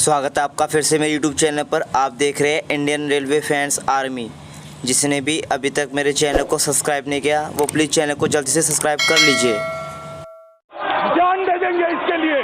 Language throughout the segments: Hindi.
स्वागत है आपका फिर से मेरे YouTube चैनल पर। आप देख रहे हैं इंडियन रेलवे फैंस आर्मी। जिसने भी अभी तक मेरे चैनल को सब्सक्राइब नहीं किया वो प्लीज़ चैनल को जल्दी से सब्सक्राइब कर लीजिए। जान दे देंगे इसके लिए,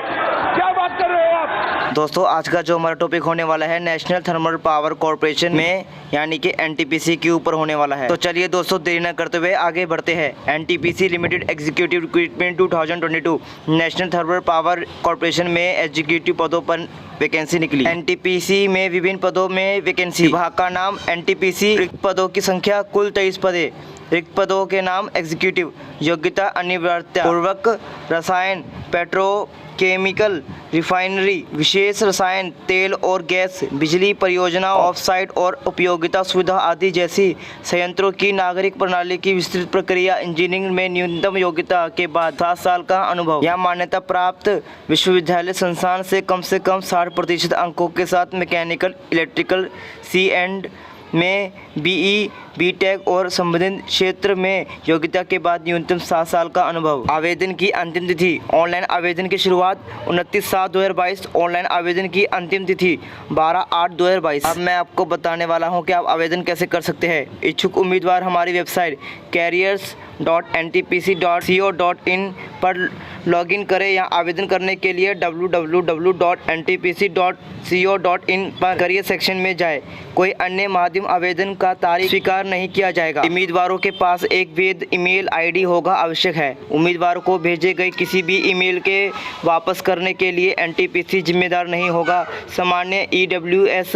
क्या बात कर रहे हो आप। दोस्तों आज का जो हमारा टॉपिक होने वाला है नेशनल थर्मल पावर कॉर्पोरेशन में यानी कि एनटीपीसी के ऊपर होने वाला है। तो चलिए दोस्तों देरी न करते हुए आगे बढ़ते हैं। NTPC limited executive recruitment 2022 national thermal power corporation में एग्जीक्यूटिव पदों पर वैकेंसी निकली। एनटीपीसी में विभिन्न पदों में वैकेंसी। विभाग का नाम एनटीपीसी। रिक्त पदों की संख्या कुल 23 पदे। रिक्त पदों के नाम एग्जीक्यूटिव। योग्यता अनिवार्यता पूर्वक रसायन, पेट्रोकेमिकल, रिफाइनरी, विशेष रसायन, तेल और गैस, बिजली परियोजना, ऑफसाइट और उपयोगिता सुविधा आदि जैसी संयंत्रों की नागरिक प्रणाली की विस्तृत प्रक्रिया। इंजीनियरिंग में न्यूनतम योग्यता के बाद 7 साल का अनुभव या मान्यता प्राप्त विश्वविद्यालय संस्थान से कम 60% अंकों के साथ मैकेनिकल, इलेक्ट्रिकल, सी एंड में बीई, बीटेक और संबंधित क्षेत्र में योग्यता के बाद न्यूनतम 7 साल का अनुभव। आवेदन की अंतिम तिथि। ऑनलाइन आवेदन की शुरुआत 29/7/2022। ऑनलाइन आवेदन की अंतिम तिथि 12/8/2022। अब मैं आपको बताने वाला हूं कि आप आवेदन कैसे कर सकते हैं। इच्छुक उम्मीदवार हमारी वेबसाइट careers.ntpc.co.in पर लॉगिन करें या आवेदन करने के लिए www.ntpc.co.in पर करियर सेक्शन में जाएं। कोई अन्य माध्यम आवेदन का तारीख स्वीकार नहीं किया जाएगा। उम्मीदवारों के पास एक वैध ईमेल आईडी होगा आवश्यक है। उम्मीदवार को भेजे गए किसी भी ईमेल के वापस करने के लिए एनटीपीसी जिम्मेदार नहीं होगा। सामान्य ईडब्ल्यूएस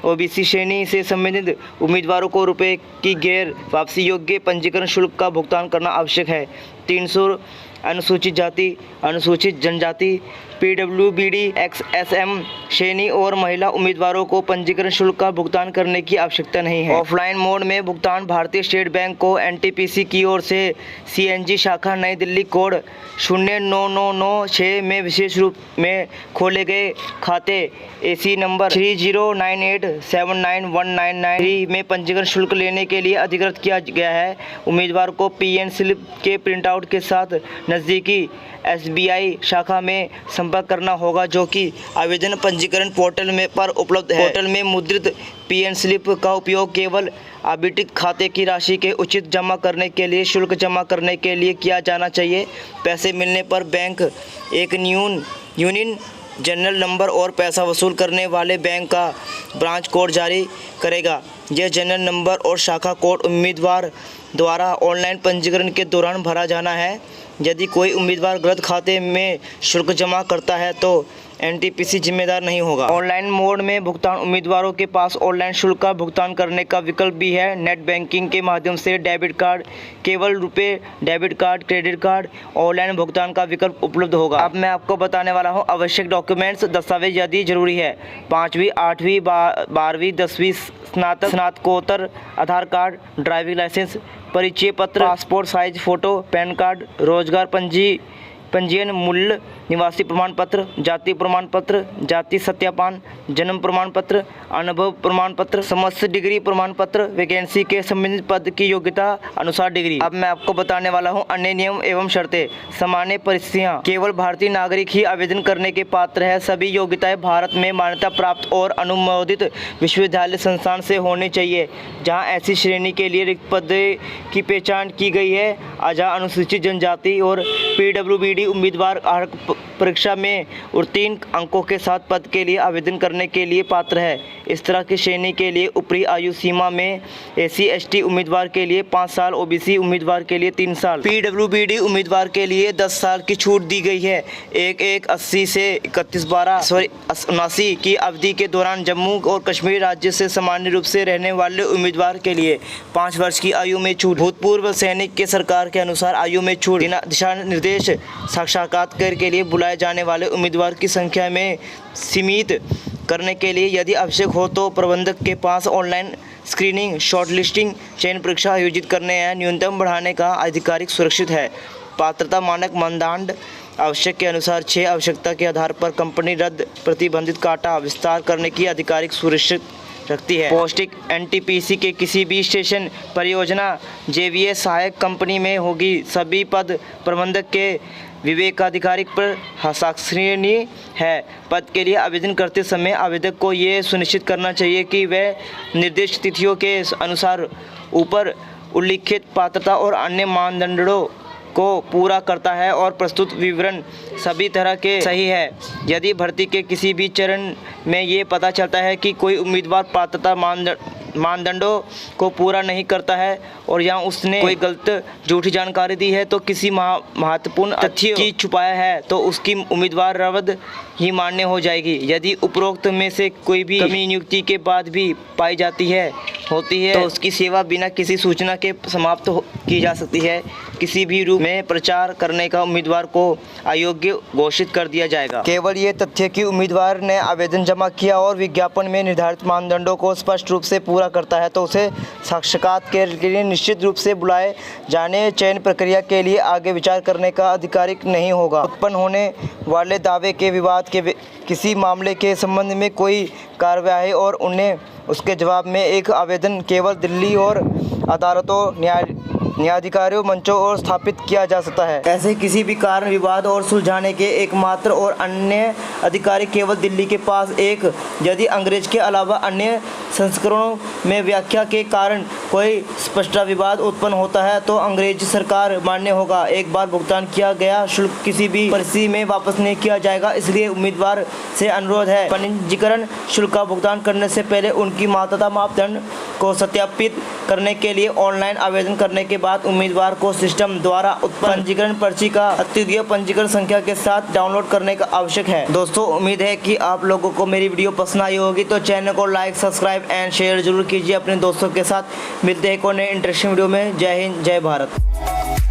ओबीसी श्रेणी से संबंधित उम्मीदवारों को रुपये की गैर वापसी योग्य पंजीकरण शुल्क का भुगतान करना आवश्यक है। 300 अनुसूचित जाति, अनुसूचित जनजाति, पीडब्ल्यूबीडी, एक्सएसएम श्रेणी और महिला उम्मीदवारों को पंजीकरण शुल्क का भुगतान करने की आवश्यकता नहीं है। ऑफलाइन मोड में भुगतान। भारतीय स्टेट बैंक को एनटीपीसी की ओर से सीएनजी शाखा नई दिल्ली कोड 09996 में विशेष रूप में खोले गए खाते एसी नंबर 3098791993 में पंजीकरण शुल्क लेने के लिए अधिकृत किया गया है। उम्मीदवार को पीएन स्लिप के प्रिंटआउट के साथ नज़दीकी एसबीआई शाखा में संपर्क करना होगा जो कि आवेदन पंजीकरण पोर्टल में पर उपलब्ध है। पोर्टल में मुद्रित पीएन स्लिप का उपयोग केवल आवंटित खाते की राशि के उचित जमा करने के लिए शुल्क जमा करने के लिए किया जाना चाहिए। पैसे मिलने पर बैंक एक यूनियन जनरल नंबर और पैसा वसूल करने वाले बैंक का ब्रांच कोड जारी करेगा। यह जनरल नंबर और शाखा कोड उम्मीदवार द्वारा ऑनलाइन पंजीकरण के दौरान भरा जाना है। यदि कोई उम्मीदवार गलत खाते में शुल्क जमा करता है तो एनटीपीसी जिम्मेदार नहीं होगा। ऑनलाइन मोड में भुगतान। उम्मीदवारों के पास ऑनलाइन शुल्क का भुगतान करने का विकल्प भी है। नेट बैंकिंग के माध्यम से डेबिट कार्ड, केवल रुपए debit card, credit card, online भुगतान का विकल्प उपलब्ध होगा। अब मैं आपको बताने वाला हूं आवश्यक डॉक्यूमेंट्स, दस्तावेज यदि जरूरी है। 5वीं, 8वीं, 12वीं, 10वीं, स्नातकोत्तर, आधार कार्ड, ड्राइविंग लाइसेंस, परिचय पत्र, passport size photo, pan card, रोजगार पंजीयन, मूल निवासी प्रमाण पत्र, जाति प्रमाण पत्र, जाति सत्यापन, जन्म प्रमाण पत्र, अनुभव प्रमाण पत्र, समस्त डिग्री प्रमाण पत्र, वैकेंसी के संबंधित पद की योग्यता अनुसार डिग्री। अब मैं आपको बताने वाला हूं अन्य नियम एवं शर्तें। सामान्य परिस्थितियां। केवल भारतीय नागरिक ही आवेदन करने के पात्र है। सभी योग्यताएं भारत में मान्यता प्राप्त और अनुमोदित विश्वविद्यालय संस्थान से होनी चाहिए जहाँ ऐसी श्रेणी के लिए रिक्त पद की पहचान की गई है। जहाँ अनुसूचित जनजाति और पीडब्ल्यूबीडी उम्मीदवार परीक्षा में उत्तीर्ण अंकों के साथ पद के लिए आवेदन करने के लिए पात्र है। इस तरह की श्रेणी के लिए ऊपरी आयु सीमा में SC/ST उम्मीदवार के लिए 5 साल, OBC उम्मीदवार के लिए 3 साल, PWBD उम्मीदवार के लिए 10 साल की छूट दी गई है। 1/1/80 से 31/12/79 की अवधि के दौरान जम्मू और कश्मीर राज्य से सामान्य रूप से रहने वाले उम्मीदवार के लिए 5 वर्ष की आयु में छूट। भूतपूर्व सैनिक के सरकार के अनुसार आयु में छूट। दिशा निर्देश। साक्षात्कार के लिए बुलाए जाने वाले उम्मीदवार की संख्या में सीमित करने के लिए यदि आवश्यक हो तो प्रबंधक के पास ऑनलाइन स्क्रीनिंग, शॉर्टलिस्टिंग, चयन परीक्षा आयोजित करने या न्यूनतम बढ़ाने का आधिकारिक सुरक्षित है। पात्रता मानक मानदंड। आवश्यक के अनुसार 6 आवश्यकता के आधार पर कंपनी रद्द प्रतिबंधित काटा विस्तार करने की आधिकारिक सुरक्षित रखती है। पोस्टिंग एनटीपीसी के किसी भी स्टेशन परियोजना जेवीएस सहायक कंपनी में होगी। सभी पद प्रबंधक के विवेकाधिकारिक पर हस्ताक्षरणीय है। पद के लिए आवेदन करते समय आवेदक को ये सुनिश्चित करना चाहिए कि वह निर्दिष्ट तिथियों के अनुसार ऊपर उल्लिखित पात्रता और अन्य मानदंडों को पूरा करता है और प्रस्तुत विवरण सभी तरह के सही है। यदि भर्ती के किसी भी चरण में ये पता चलता है कि कोई उम्मीदवार पात्रता मानदंडों को पूरा नहीं करता है और या उसने कोई गलत झूठी जानकारी दी है तो किसी महत्वपूर्ण तथ्य की छुपाया है तो उसकी उम्मीदवार रद्द ही मान्य हो जाएगी। यदि उपरोक्त में से कोई भी कमी नियुक्ति के बाद भी पाई जाती है तो उसकी सेवा बिना किसी सूचना के समाप्त की जा सकती है। किसी भी रूप में प्रचार करने का उम्मीदवार को अयोग्य घोषित कर दिया जाएगा। केवल ये तथ्य कि उम्मीदवार ने आवेदन जमा किया और विज्ञापन में निर्धारित मानदंडों को स्पष्ट रूप से पूरा करता है तो उसे साक्षात्कार के लिए निश्चित रूप से बुलाए जाने चयन प्रक्रिया के लिए आगे विचार करने का अधिकारी नहीं होगा। उत्पन्न होने वाले दावे के विवाद के किसी मामले के संबंध में कोई कार्यवाही और उन्हें उसके जवाब में एक आवेदन केवल दिल्ली और अदालतों न्यायाधिकारियों मंचों और स्थापित किया जा सकता है। ऐसे किसी भी कारण विवाद और सुलझाने के एकमात्र और अन्य अधिकारी केवल दिल्ली के पास एक यदि अंग्रेज के अलावा अन्य संस्करणों में व्याख्या के कारण कोई स्पष्ट विवाद उत्पन्न होता है तो अंग्रेज सरकार मान्य होगा। एक बार भुगतान किया गया शुल्क किसी भी परिस्थिति में वापस नहीं किया जाएगा। इसलिए उम्मीदवार से अनुरोध है पंजीकरण शुल्क का भुगतान करने से पहले उनकी मान्यता मापदंड को सत्यापित करने के लिए ऑनलाइन आवेदन करने के बाद उम्मीदवार को सिस्टम द्वारा उत्पन्न पंजीकरण पर्ची का अद्वितीय पंजीकरण संख्या के साथ डाउनलोड करने का आवश्यक है। दोस्तों, उम्मीद है कि आप लोगों को मेरी वीडियो पसंद आई होगी तो चैनल को लाइक, सब्सक्राइब एंड शेयर जरूर कीजिए अपने दोस्तों के साथ। मिलते हैं एक और नए इंटरेस्टिंग वीडियो में। जय हिंद, जय भारत।